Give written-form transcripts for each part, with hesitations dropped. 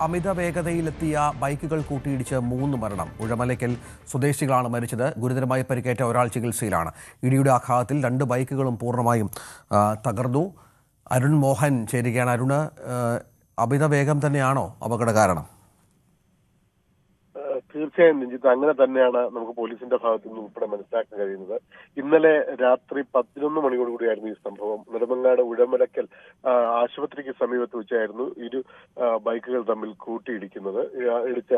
അമിത വേഗതയിലെത്തിയ ബൈക്കുകൾ കൂട്ടിയിടിച്ച് 3 മരണം. ഉഴമലയ്ക്കൽ സ്വദേശികളാണ് മരിച്ചത്. ഗുരുതരമായി പരിക്കേറ്റ ഒരാൾ ചികിത്സയിലാണ്. ഇടിയുടെ ആഘാതത്തിൽ 2 ബൈക്കുകളും പൂർണ്ണമായും തകർന്നു. അരുൺ മോഹൻ ചേരുകയാണ്. അരുണ്, അമിത വേഗം തന്നെയാണോ അപകട കാരണം? തീർച്ചയായും രഞ്ജിത്ത്, അങ്ങനെ തന്നെയാണ് നമുക്ക് പോലീസിന്റെ ഭാഗത്തു നിന്ന് ഉൾപ്പെടെ മനസ്സിലാക്കാൻ കഴിയുന്നത്. ഇന്നലെ രാത്രി 11 മണിയോടുകൂടിയായിരുന്നു ഈ സംഭവം. നെടുമങ്ങാട് ഉഴമലക്കൽ ആശുപത്രിക്ക് സമീപത്ത് വെച്ചായിരുന്നു ഇരു ബൈക്കുകൾ തമ്മിൽ കൂട്ടിയിടിക്കുന്നത്. ഇടിച്ച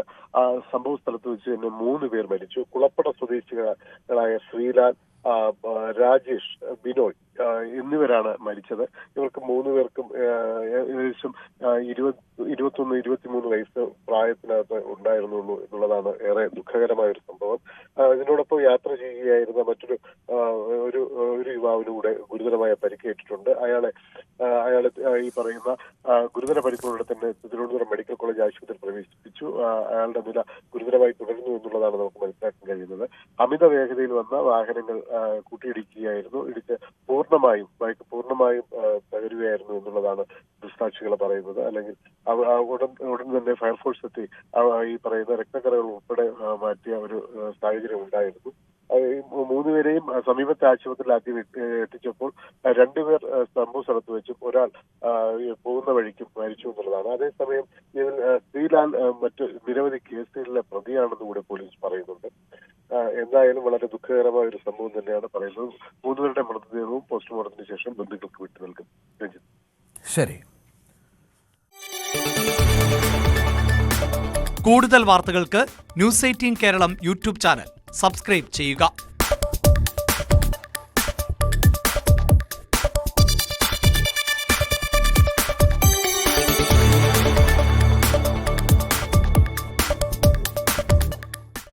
സംഭവ സ്ഥലത്ത് വെച്ച് തന്നെ 3 പേർ മരിച്ചു. കുളപ്പട സ്വദേശികളായ ശ്രീലാൽ, രാജേഷ്, ബിനോയ് എന്നിവരാണ് മരിച്ചത്. ഇവർക്ക് 3 പേർക്കും ഏകദേശം 21-23 വയസ്സ് പ്രായത്തിനകത്ത് ഉണ്ടായിരുന്നുള്ളൂ എന്നുള്ളതാണ് ഏറെ ദുഃഖകരമായ ഒരു സംഭവം. ഇതിനോടൊപ്പം യാത്ര ചെയ്യുകയായിരുന്ന മറ്റൊരു യുവാവിലൂടെ ഗുരുതരമായ പരിക്കേറ്റിട്ടുണ്ട്. അയാളെ ഈ പറയുന്ന ഗുരുതര പരിക്കുകളോടെ തന്നെ തിരുവനന്തപുരം മെഡിക്കൽ കോളേജ് ആശുപത്രിയിൽ പ്രവേശിപ്പിച്ചു. അയാളുടെ നില ഗുരുതരമായി തുടരുന്നു എന്നുള്ളതാണ് നമുക്ക് മനസ്സിലാക്കാൻ കഴിയുന്നത്. അമിത വേഗതയിൽ വന്ന വാഹനങ്ങൾ കൂട്ടിയിടിക്കുകയായിരുന്നു. ഇടിച്ച് ബൈക്ക് പൂർണ്ണമായും തകരുകയായിരുന്നു എന്നുള്ളതാണ് ദൃക്സാക്ഷികൾ പറയുന്നത്. അല്ലെങ്കിൽ ഉടൻ തന്നെ ഫയർഫോഴ്സ് എത്തി ഈ പറയുന്ന രക്തക്കറകൾ ഉൾപ്പെടെ മാറ്റിയ ഒരു സാഹചര്യം ഉണ്ടായിരുന്നു. 3 പേരെയും സമീപത്തെ ആശുപത്രിയിൽ ആദ്യം എത്തിച്ചപ്പോൾ 2 പേർ സംഭവ സ്ഥലത്ത് വെച്ചും ഒരാൾ പോകുന്ന വഴിക്കും മരിച്ചു എന്നുള്ളതാണ്. അതേസമയം ഇതിൽ ശ്രീലാൽ മറ്റ് നിരവധി കേസുകളിലെ പ്രതിയാണെന്ന് കൂടെ പോലീസ് പറയുന്നുണ്ട്. എന്തായാലും വളരെ ദുഃഖകരമായ ഒരു സംഭവം തന്നെയാണ് പറയുന്നത്. 3 പേരുടെ മൃതദേഹവും പോസ്റ്റ്മോർട്ടത്തിന് ശേഷം ബന്ധുക്കൾക്ക് വിട്ടു നൽകും. ശരി. കൂടുതൽ വാർത്തകൾക്ക് news 18 Keralam YouTube channel subscribe ചെയ്യുക.